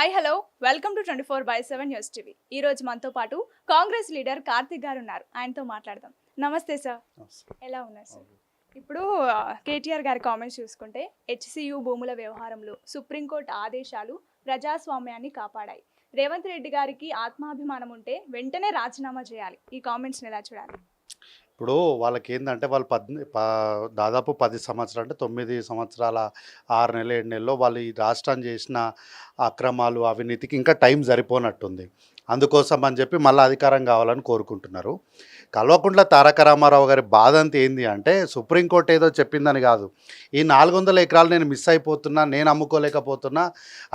Hi hello welcome to 24/7 news TV. ఈ రోజు మనతో పాటు కాంగ్రెస్ లీడర్ కార్తిక్ గారు ఉన్నారు. ఆయనతో మాట్లాడదాం. నమస్తే సార్, ఎలా ఉన్నారు సార్? ఇప్పుడు కేటీఆర్ గారి కామెంట్స్ చూసుకుంటే హెచ్సియు భూముల వ్యవహారంలో సుప్రీంకోర్టు ఆదేశాలు ప్రజాస్వామ్యాన్ని కాపాడాయి. రేవంత్ రెడ్డి గారికి ఆత్మాభిమానం ఉంటే వెంటనే రాజీనామా చేయాలి. ఈ కామెంట్స్ని ఎలా చూడాలి? ఇప్పుడు వాళ్ళకి ఏంటంటే వాళ్ళు దాదాపు 10 సంవత్సరాలు అంటే 9 సంవత్సరాల 6 నెలలు 7 నెలల్లో వాళ్ళు ఈ రాష్ట్రాన్ని చేసిన అక్రమాలు అవినీతికి ఇంకా టైం సరిపోనట్టుంది. అందుకోసం అని చెప్పి మళ్ళీ అధికారం కావాలని కోరుకుంటున్నారు. కల్వకుంట్ల తారక రామారావు గారి బాధ అంతా ఏంది అంటే సుప్రీంకోర్టు ఏదో చెప్పిందని కాదు, ఈ 400 ఎకరాలు నేను మిస్ అయిపోతున్నా, నేను అమ్ముకోలేకపోతున్నా.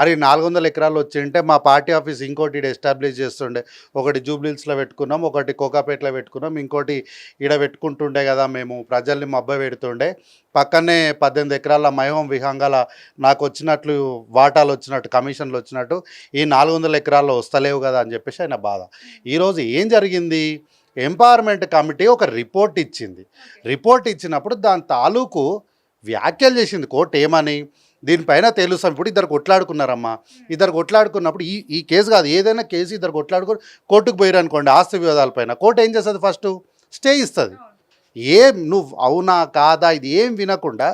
అరే 400 ఎకరాలు వచ్చింటే మా పార్టీ ఆఫీస్ ఇంకోటి ఈడ ఎస్టాబ్లిష్ చేస్తుండే. ఒకటి జూబ్లీహిల్స్లో పెట్టుకున్నాం, ఒకటి కోకాపేటలో పెట్టుకున్నాం, ఇంకోటి ఈడ పెట్టుకుంటుండే కదా, మేము ప్రజల్ని మబ్బ పెడుతుండే. పక్కనే 18 ఎకరాల మైహోం విహంగాల నాకు వచ్చినట్లు వాటాలు వచ్చినట్టు, కమిషన్లు వచ్చినట్టు ఈ 400 ఎకరాల్లో వస్తలేవు కదా అని చెప్పేసి ఆయన బాధ. ఈరోజు ఏం జరిగింది, ఎంపవర్మెంట్ కమిటీ ఒక రిపోర్ట్ ఇచ్చింది. రిపోర్ట్ ఇచ్చినప్పుడు దాని తాలూకు వ్యాఖ్యలు చేసింది కోర్టు. ఏమని, దీనిపైన తెలుస్తాం. ఇప్పుడు ఇద్దరు కొట్లాడుకున్నారమ్మా, ఇద్దరు కొట్లాడుకున్నప్పుడు ఈ కేసు కాదు, ఏదైనా కేసు ఇద్దరు కొట్లాడుకుని కోర్టుకు పోయారు అనుకోండి ఆస్తి వివాదాలపైన, కోర్టు ఏం చేస్తుంది, ఫస్ట్ స్టే ఇస్తుంది. నువ్వు అవునా కాదా ఇది ఏం వినకుండా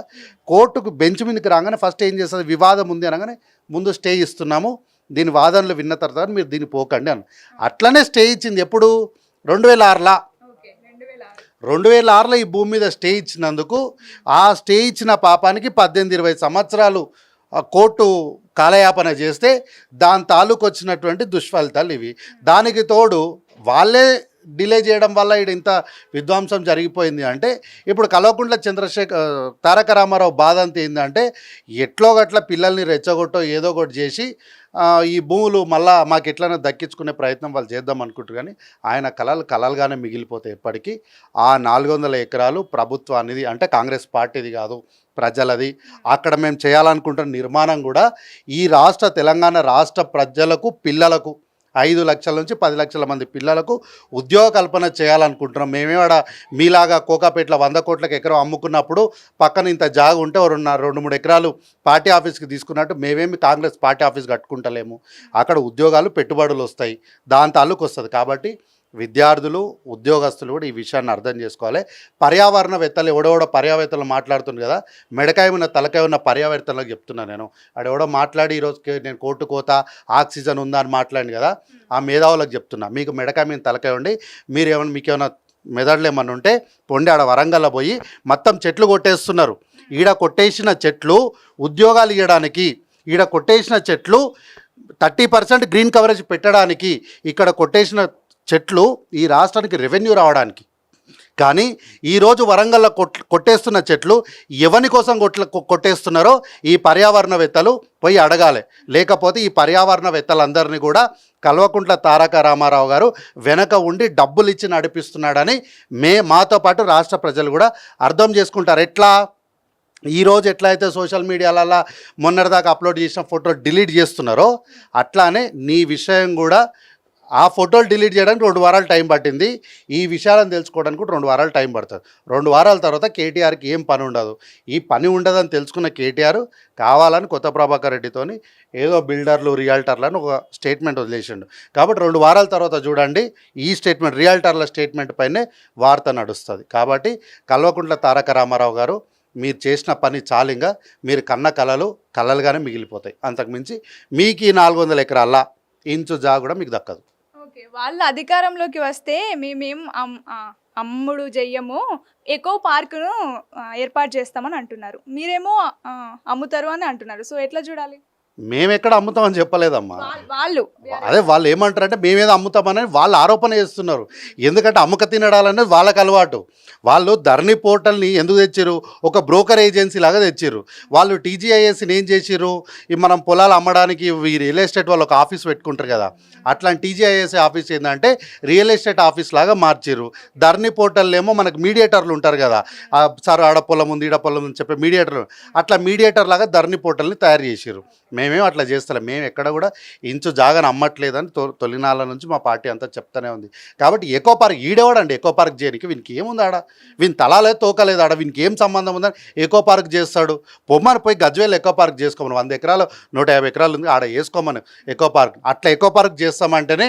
కోర్టుకు బెంచ్ మీదకి రాగానే ఫస్ట్ ఏం చేస్తుంది, వివాదం ఉంది అనగానే ముందు స్టే ఇస్తున్నాము, దీని వాదనలు విన్న తర్వాత మీరు దీన్ని పోకండి అని. అట్లనే స్టే ఇచ్చింది. ఎప్పుడు 2006లో 2006లో ఈ భూమి మీద స్టే ఇచ్చినందుకు ఆ స్టే ఇచ్చిన పాపానికి 18-20 సంవత్సరాలు కోర్టు కాలయాపన చేస్తే దాని తాలూకు వచ్చినటువంటి దుష్ఫలితాలు ఇవి. దానికి తోడు వాళ్ళే డిలే చేయడం వల్ల ఇక్కడ ఇంత విధ్వంసం జరిగిపోయింది. అంటే ఇప్పుడు కల్వకుంట్ల తారక రామారావు బాధ అంత ఏంటంటే ఎట్లో గట్ల పిల్లల్ని రెచ్చగొట్టో ఏదో ఒకటి చేసి ఈ భూములు మళ్ళా మాకు ఎట్లైనా దక్కించుకునే ప్రయత్నం వాళ్ళు చేద్దాం అనుకుంటారు. కానీ ఆయన కలలుగానే మిగిలిపోతాయి. ఎప్పటికీ ఆ 400 ఎకరాలు ప్రభుత్వానిది, అంటే కాంగ్రెస్ పార్టీది కాదు, ప్రజలది. అక్కడ మేము చేయాలనుకుంటున్న నిర్మాణం కూడా ఈ తెలంగాణ రాష్ట్ర ప్రజలకు, పిల్లలకు 5 లక్షల నుంచి 10 లక్షల మంది పిల్లలకు ఉద్యోగ కల్పన చేయాలనుకుంటున్నాం. మేమేవాడ మీలాగా కోకాపేటలో 100 కోట్లకు ఎకరం అమ్ముకున్నప్పుడు పక్కన ఇంత జాగా ఉంటే 2-3 ఎకరాలు పార్టీ ఆఫీస్కి తీసుకున్నట్టు మేమేమి కాంగ్రెస్ పార్టీ ఆఫీస్ కట్టుకుంటలేము. అక్కడ ఉద్యోగాలు, పెట్టుబడులు వస్తాయి, దాని తాలూకు వస్తుంది. కాబట్టి విద్యార్థులు, ఉద్యోగస్తులు కూడా ఈ విషయాన్ని అర్థం చేసుకోవాలి. పర్యావరణవేత్తలు ఎవడెవడో పర్యావేత్తలు మాట్లాడుతుంది కదా, మెడకాయ ఉన్న తలకాయ ఉన్న పర్యావేత్తలకు చెప్తున్నా నేను. ఆడెవడో మాట్లాడి ఈరోజు నేను కోర్టు కోత ఆక్సిజన్ ఉందా అని మాట్లాడింది కదా, ఆ మేధావులకు చెప్తున్నా, మీకు మెడకాయ మీద తలకాయ ఉండి మీకేమైనా మెదడులు ఏమన్నా ఉంటే పొండి ఆడ వరంగల్లో పోయి మొత్తం చెట్లు కొట్టేస్తున్నారు. ఈడ కొట్టేసిన చెట్లు ఉద్యోగాలు ఇవ్వడానికి, ఈడ కొట్టేసిన చెట్లు 30% గ్రీన్ కవరేజ్ పెట్టడానికి, ఇక్కడ కొట్టేసిన చెట్లు ఈ రాష్ట్రానికి రెవెన్యూ రావడానికి. కానీ ఈరోజు వరంగల్లో కొట్టేస్తున్న చెట్లు ఎవరి కోసం కొట్టేస్తున్నారో ఈ పర్యావరణవేత్తలు పోయి అడగాలి. లేకపోతే ఈ పర్యావరణవేత్తలందరినీ కూడా కల్వకుంట్ల తారక రామారావు గారు వెనక ఉండి డబ్బులు ఇచ్చి నడిపిస్తున్నాడని మాతో పాటు రాష్ట్ర ప్రజలు కూడా అర్థం చేసుకుంటారు. ఎట్లా, ఈరోజు ఎట్లయితే సోషల్ మీడియాలలో మొన్నటిదాకా అప్లోడ్ చేసిన ఫోటో డిలీట్ చేస్తున్నారో అట్లానే నీ విషయం కూడా ఆ ఫోటోలు డిలీట్ చేయడానికి 2 వారాలు టైం పట్టింది. ఈ విషయాలను తెలుసుకోవడానికి కూడా 2 వారాలు టైం పడుతుంది. 2 వారాల తర్వాత కేటీఆర్కి ఏం పని ఉండదు. ఈ పని ఉండదని తెలుసుకున్న కేటీఆర్ కావాలని కొత్త ప్రభాకర్ రెడ్డితోని ఏదో బిల్డర్లు, రియాల్టర్లను ఒక స్టేట్మెంట్ వదిలేసిండు. కాబట్టి 2 వారాల తర్వాత చూడండి ఈ స్టేట్మెంట్, రియాల్టర్ల స్టేట్మెంట్ పైనే వార్త నడుస్తుంది. కాబట్టి కల్వకుంట్ల తారక రామారావు గారు, మీరు చేసిన పని చాలింగా, మీరు కన్న కలలుగానే మిగిలిపోతాయి. అంతకుమించి మీకు ఈ 400 ఎకరాల ఇంచు జాగా కూడా మీకు దక్కదు. వాళ్ళ అధికారంలోకి వస్తే మేమేం అమ్ముడు చెయ్యము, ఎకో పార్కును ఏర్పాటు చేస్తామని అంటున్నారు. మీరేమో అమ్ముతారు అని అంటున్నారు. సో ఎట్లా చూడాలి? మేము ఎక్కడ అమ్ముతామని చెప్పలేదమ్మా. వాళ్ళు ఏమంటారంటే మేమేదో అమ్ముతామని వాళ్ళు ఆరోపణ చేస్తున్నారు. ఎందుకంటే అమ్మక తినడాలనేది వాళ్ళకి అలవాటు. వాళ్ళు ధరణి పోర్టల్ని ఎందుకు తెచ్చారు, ఒక బ్రోకర్ ఏజెన్సీ లాగా తెచ్చారు. వాళ్ళు టీజీఐఎస్ని ఏం చేసారు, ఈ మనం పొలాలు అమ్మడానికి ఈ రియల్ ఎస్టేట్ వాళ్ళు ఒక ఆఫీస్ పెట్టుకుంటారు కదా, అట్లాంటి టీజీఐఎస్ ఆఫీస్ ఏంటంటే రియల్ ఎస్టేట్ ఆఫీస్ లాగా మార్చారు. ధరణి పోర్టల్ ఏమో మనకు మీడియేటర్లు ఉంటారు కదా, సార్ ఆడ పొలం ఉంది ఈడ పొలం ఉంది చెప్పే మీడియేటర్, అట్లా మీడియేటర్ లాగా ధరణి పోర్టల్ని తయారు చేసారు. మేమేం అట్లా చేస్తలేం. మేము ఎక్కడ కూడా ఇంచు జాగాను అమ్మట్లేదని తొలినాళ్ళ నుంచి మా పార్టీ అంతా చెప్తానే ఉంది. కాబట్టి ఎకో పార్క్ ఈడేవాడండి ఎకో పార్క్ చేయడానికి, వీనికి ఏముంది ఆడ, వీని తలాలేదు తోకలేదు ఆడ, వీనికి ఏం సంబంధం ఉందని ఎకో పార్క్ చేస్తాడు. పొమ్మని పోయి గజ్వేల్ ఎకో పార్క్ చేసుకోమని, 100 ఎకరాలు 150 ఎకరాలు ఉంది ఆడ వేసుకోమని ఎకో పార్క్. అట్లా ఎకో పార్క్ చేస్తామంటేనే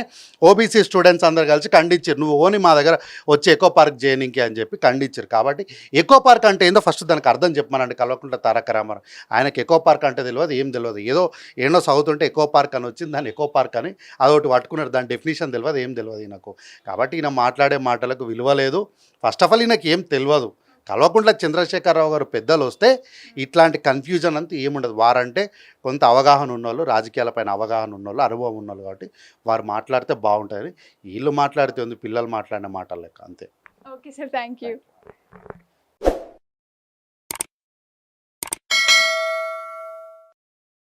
ఓబీసీ స్టూడెంట్స్ అందరు కలిసి ఖండించారు, నువ్వు ఓని మా దగ్గర వచ్చి ఎకో పార్క్ చేయనీకి అని చెప్పి ఖండించారు. కాబట్టి ఎకో పార్క్ అంటే ఏందో ఫస్ట్ దానికి అర్థం చెప్పమనండి కల్వకుంట్ల తారక రామారావు. ఆయనకి ఎకో పార్క్ అంటే తెలియదు, ఏం తెలియదు, ఏదో ఏంటో చదువుతుంటే ఎకో పార్క్ అని వచ్చింది, దాన్ని ఎకో పార్క్ అని అదొకటి పట్టుకున్నారు, దాని డెఫినేషన్ తెలియదు, ఏం తెలియదు ఈయనకు. కాబట్టి ఈయన మాట్లాడే మాటలకు విలువ లేదు. ఫస్ట్ ఆఫ్ ఆల్ ఈయనకి ఏం తెలియదు. కల్వకుంట్ల చంద్రశేఖరరావు గారు పెద్దలు వస్తే ఇట్లాంటి కన్ఫ్యూజన్ అంతా ఏముండదు. వారంటే కొంత అవగాహన ఉన్నోళ్ళు, రాజకీయాలపైన అవగాహన ఉన్నోళ్ళు, అనుభవం ఉన్నోళ్ళు, కాబట్టి వారు మాట్లాడితే బాగుంటుంది. వీళ్ళు మాట్లాడితే ఉంది పిల్లలు మాట్లాడిన మాటలు లెక్క అంతే. Okay sir, thank you.